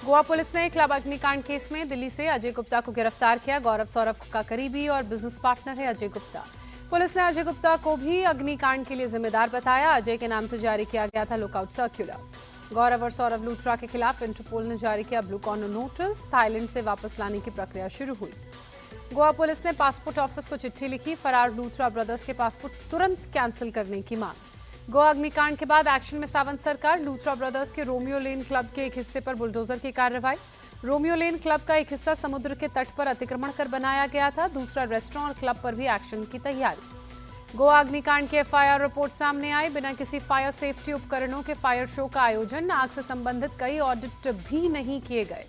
Goa police ने club अग्निकांड case में दिल्ली से अजय गुप्ता को गिरफ्तार किया। गौरव सौरभ का करीबी और बिजनेस पार्टनर है अजय गुप्ता। पुलिस ने अजय गुप्ता को भी अग्निकांड के लिए जिम्मेदार बताया। अजय के नाम से जारी किया गया था लुकआउट सर्क्यूलर। गौरव और सौरभ लूथरा के खिलाफ इंटरपोल ने जारी किया ब्लू कॉर्नर नोटिस। थाईलैंड से वापस लाने की प्रक्रिया शुरू हुई। गोवा पुलिस ने पासपोर्ट ऑफिस को चिट्ठी लिखी। फरार लूथरा ब्रदर्स के पासपोर्ट तुरंत कैंसिल करने की मांग। गोवा अग्निकांड के बाद एक्शन में सावंत सरकार। लूथरा ब्रदर्स के रोमियो लेन क्लब के एक हिस्से पर बुलडोजर की कार्रवाई। रोमियो लेन क्लब का एक हिस्सा समुद्र के तट पर अतिक्रमण कर बनाया गया था। दूसरा रेस्टोरेंट और क्लब पर भी एक्शन की तैयारी। गोवा अग्निकांड की एफआईआर रिपोर्ट सामने आई। बिना किसी फायर सेफ्टी उपकरणों के फायर शो का आयोजन, आग से संबंधित कई ऑडिट भी नहीं किए गए।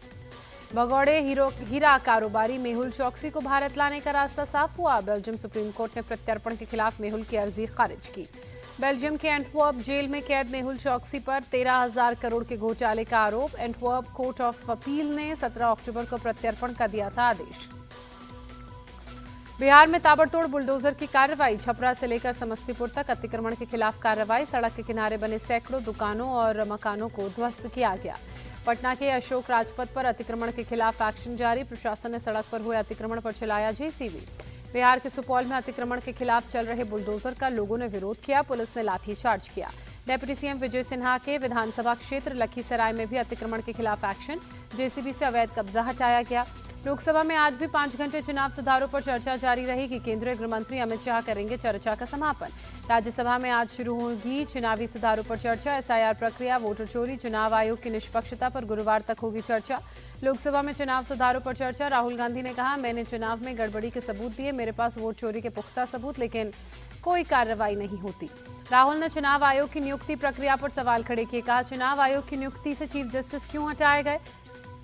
भगौड़े हीरा कारोबारी मेहुल चौकसी को भारत लाने का रास्ता साफ हुआ। बेल्जियम सुप्रीम कोर्ट ने प्रत्यर्पण के खिलाफ मेहुल की अर्जी खारिज की। बेल्जियम के एंटवर्प जेल में कैद मेहुल चौकसी पर 13,000 करोड़ के घोटाले का आरोप। एंटवर्प कोर्ट ऑफ अपील ने 17 अक्टूबर को प्रत्यर्पण का दिया था आदेश। बिहार में ताबड़तोड़ बुलडोजर की कार्रवाई। छपरा से लेकर समस्तीपुर तक अतिक्रमण के खिलाफ कार्रवाई। सड़क के किनारे बने सैकड़ों दुकानों और मकानों को ध्वस्त किया गया। पटना के अशोक राजपथ पर अतिक्रमण के खिलाफ एक्शन जारी। प्रशासन ने सड़क पर हुए अतिक्रमण पर चलाया जेसीबी। बिहार के सुपौल में अतिक्रमण के खिलाफ चल रहे बुलडोजर का लोगों ने विरोध किया। पुलिस ने लाठीचार्ज किया। डेप्यूटी सीएम विजय सिन्हा के विधानसभा क्षेत्र लखीसराय में भी अतिक्रमण के खिलाफ एक्शन। जेसीबी से अवैध कब्जा हटाया गया। लोकसभा में आज भी 5 घंटे चुनाव सुधारों पर चर्चा जारी रहेगी। केंद्रीय गृह मंत्री अमित शाह करेंगे चर्चा का समापन। राज्यसभा में आज शुरू होगी चुनावी सुधारों पर चर्चा। एसआईआर प्रक्रिया, वोटर चोरी, चुनाव आयोग की निष्पक्षता पर गुरुवार तक होगी चर्चा। लोकसभा में चुनाव सुधारों पर चर्चा। राहुल गांधी ने कहा, मैंने चुनाव में गड़बड़ी के सबूत दिए, मेरे पास वोट चोरी के पुख्ता सबूत, लेकिन कोई कार्रवाई नहीं होती। राहुल ने चुनाव आयोग की नियुक्ति प्रक्रिया पर सवाल खड़े किए। कहा, चुनाव आयोग की नियुक्ति से चीफ जस्टिस क्यों हटाए गए?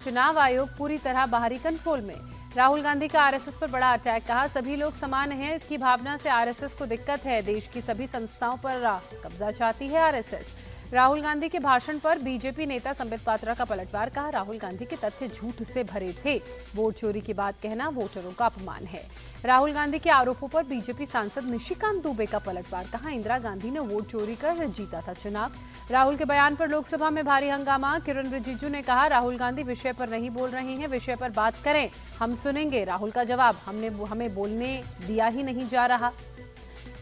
चुनाव आयोग पूरी तरह बाहरी कंट्रोल में। राहुल गांधी का आरएसएस पर बड़ा अटैक। कहा, सभी लोग समान हैं की भावना से आरएसएस को दिक्कत है। देश की सभी संस्थाओं पर कब्जा चाहती है आरएसएस। राहुल गांधी के भाषण पर बीजेपी नेता संबित पात्रा का पलटवार। कहा, राहुल गांधी के तथ्य झूठ से भरे थे। वोट चोरी की बात कहना वोटरों का अपमान है। राहुल गांधी के आरोपों पर बीजेपी सांसद निशिकांत दुबे का पलटवार। कहा, इंदिरा गांधी ने वोट चोरी कर जीता था चुनाव। राहुल के बयान पर लोकसभा में भारी हंगामा। किरण रिजिजू ने कहा, राहुल गांधी विषय पर नहीं बोल रहे हैं, विषय पर बात करें, हम सुनेंगे। राहुल का जवाब, हमें बोलने दिया ही नहीं जा रहा।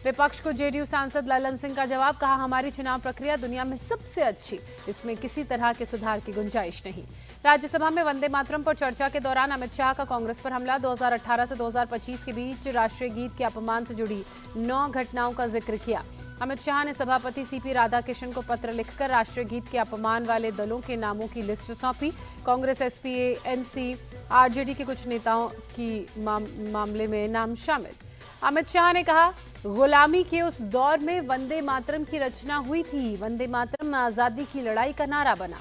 विपक्ष को जेडीयू सांसद ललन सिंह का जवाब। कहा, हमारी चुनाव प्रक्रिया दुनिया में सबसे अच्छी, इसमें किसी तरह के सुधार की गुंजाइश नहीं। राज्यसभा में वंदे मातरम पर चर्चा के दौरान अमित शाह का कांग्रेस पर हमला। 2018 से 2025 के बीच राष्ट्रीय गीत के अपमान से जुड़ी 9 घटनाओं का जिक्र किया। अमित शाह ने सभापति सीपी राधाकृष्णन को पत्र लिखकर राष्ट्रीय गीत के अपमान वाले दलों के नामों की लिस्ट सौंपी। कांग्रेस, एसपी, एनसी, आरजेडी के कुछ नेताओं की मामले में नाम शामिल। अमित शाह ने कहा, गुलामी के उस दौर में वंदे मातरम की रचना हुई थी। वंदे मातरम आजादी की लड़ाई का नारा बना।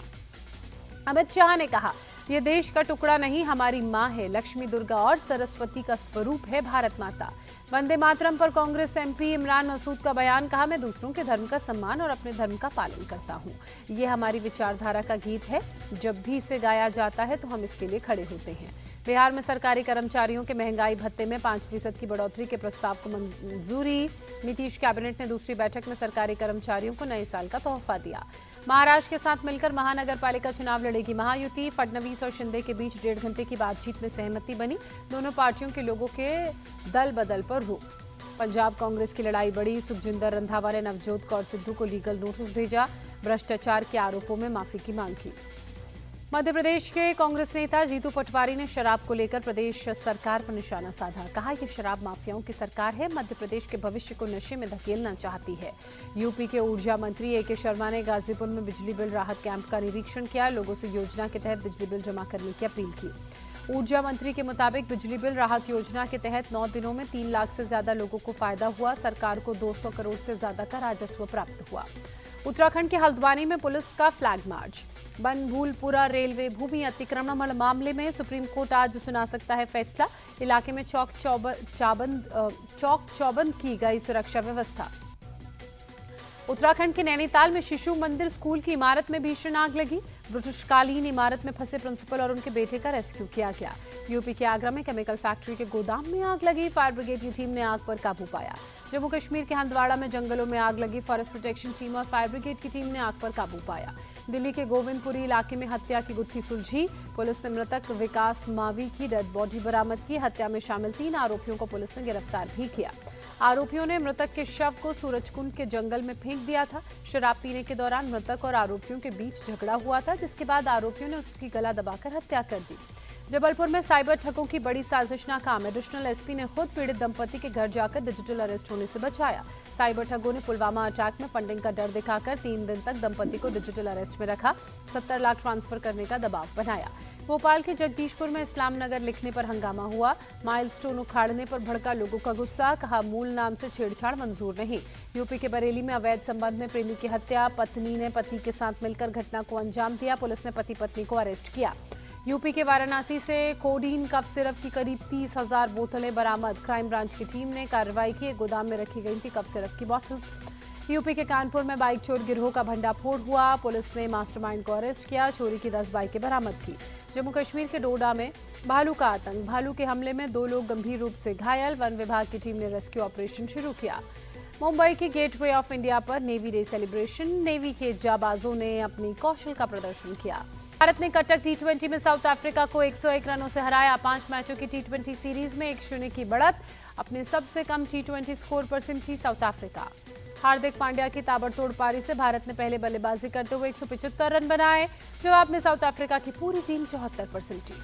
अमित शाह ने कहा, यह देश का टुकड़ा नहीं, हमारी मां है। लक्ष्मी, दुर्गा और सरस्वती का स्वरूप है भारत माता। वंदे मातरम पर कांग्रेस एमपी इमरान मसूद का बयान। कहा, मैं दूसरों के धर्म का सम्मान और अपने धर्म का पालन करता हूं। ये हमारी विचारधारा का गीत है। जब भी इसे गाया जाता है तो हम इसके लिए खड़े होते हैं। बिहार में सरकारी कर्मचारियों के महंगाई भत्ते में 5% की बढ़ोतरी के प्रस्ताव को मंजूरी। नीतीश कैबिनेट ने दूसरी बैठक में सरकारी कर्मचारियों को नए साल का तोहफा दिया। महाराष्ट्र के साथ मिलकर महानगर पालिका चुनाव लड़ेगी महायुति। फडणवीस और शिंदे के बीच 1.5 घंटे की बातचीत में सहमति बनी। दोनों पार्टियों के लोगों के दल बदल पर रोक। पंजाब कांग्रेस की लड़ाई बढ़ी। सुखजिंदर रंधावा ने नवजोत कौर सिद्धू को लीगल नोटिस भेजा। भ्रष्टाचार के आरोपों में माफी की मांग की। मध्य प्रदेश के कांग्रेस नेता जीतू पटवारी ने शराब को लेकर प्रदेश सरकार पर निशाना साधा। कहा, यह शराब माफियाओं की सरकार है, मध्य प्रदेश के भविष्य को नशे में धकेलना चाहती है। यूपी के ऊर्जा मंत्री एके शर्मा ने गाजीपुर में बिजली बिल राहत कैंप का निरीक्षण किया। लोगों से योजना के तहत बिजली बिल जमा करने की अपील की। ऊर्जा मंत्री के मुताबिक बिजली बिल राहत योजना के तहत 9 दिनों में 3 लाख से ज्यादा लोगों को फायदा हुआ। सरकार को 200 करोड़ से ज्यादा का राजस्व प्राप्त हुआ। उत्तराखंड के हल्द्वानी में पुलिस का फ्लैग मार्च। बनभूलपुरा रेलवे भूमि अतिक्रमण मामले में सुप्रीम कोर्ट आज सुना सकता है फैसला। इलाके में चौक चौबंद की गई सुरक्षा व्यवस्था। उत्तराखंड के नैनीताल में शिशु मंदिर स्कूल की इमारत में भीषण आग लगी। ब्रिटिशकालीन इमारत में फंसे प्रिंसिपल और उनके बेटे का रेस्क्यू किया गया। यूपी के आगरा में केमिकल फैक्ट्री के गोदाम में आग लगी। फायर ब्रिगेड की टीम ने आग पर काबू पाया। जम्मू कश्मीर के हंदवाड़ा में जंगलों में आग लगी। फॉरेस्ट प्रोटेक्शन टीम और फायर ब्रिगेड की टीम ने आग पर काबू पाया। दिल्ली के गोविंदपुरी इलाके में हत्या की गुत्थी सुलझी। पुलिस ने मृतक विकास मावी की डेड बॉडी बरामद की। हत्या में शामिल 3 आरोपियों को पुलिस ने गिरफ्तार भी किया। आरोपियों ने मृतक के शव को सूरजकुंड के जंगल में फेंक दिया था। शराब पीने के दौरान मृतक और आरोपियों के बीच झगड़ा हुआ था, जिसके बाद आरोपियों ने उसकी गला दबाकर हत्या कर दी। जबलपुर में साइबर ठगों की बड़ी साजिश नाकाम। एडिशनल एसपी ने खुद पीड़ित दंपति के घर जाकर डिजिटल अरेस्ट होने से बचाया। साइबर ठगों ने पुलवामा अटैक में फंडिंग का डर दिखाकर 3 दिन तक दंपति को डिजिटल अरेस्ट में रखा। 70 लाख ट्रांसफर करने का दबाव बनाया। भोपाल के जगदीशपुर में इस्लाम नगर लिखने पर हंगामा हुआ। माइलस्टोन उखाड़ने पर भड़का लोगों का गुस्सा। कहा मूल नाम से छेड़छाड़ मंजूर नहीं। यूपी के बरेली में अवैध संबंध में प्रेमी की हत्या। पत्नी ने पति के साथ मिलकर घटना को अंजाम दिया। पुलिस ने पति पत्नी को अरेस्ट किया। यूपी के वाराणसी से कोडीन कफ सिरप की करीब 30,000 बोतलें बरामद। क्राइम ब्रांच की टीम ने कार्रवाई की। गोदाम में रखी गई थी कफ सिरप की बोतल्स। यूपी के कानपुर में बाइक चोर गिरोह का भंडाफोड़ हुआ। पुलिस ने मास्टरमाइंड को अरेस्ट किया। चोरी की 10 बाइकें बरामद की। जम्मू कश्मीर के डोडा में भालू का आतंक। भालू के हमले में 2 लोग गंभीर रूप से घायल। वन विभाग की टीम ने रेस्क्यू ऑपरेशन शुरू किया। मुंबई के गेटवे ऑफ इंडिया पर नेवी डे सेलिब्रेशन। नेवी के जाबाजों ने अपनी कौशल का प्रदर्शन किया। भारत ने कटक T20 में साउथ अफ्रीका को 101 रनों से हराया। 5 मैचों की T20 सीरीज में 1-0 की बढ़त। अपने सबसे कम T20 स्कोर पर सिमटी साउथ अफ्रीका। हार्दिक पांड्या की ताबड़तोड़ पारी से भारत ने पहले बल्लेबाजी करते हुए 175 रन बनाए। जवाब में साउथ अफ्रीका की पूरी टीम 74 पर सिमटी।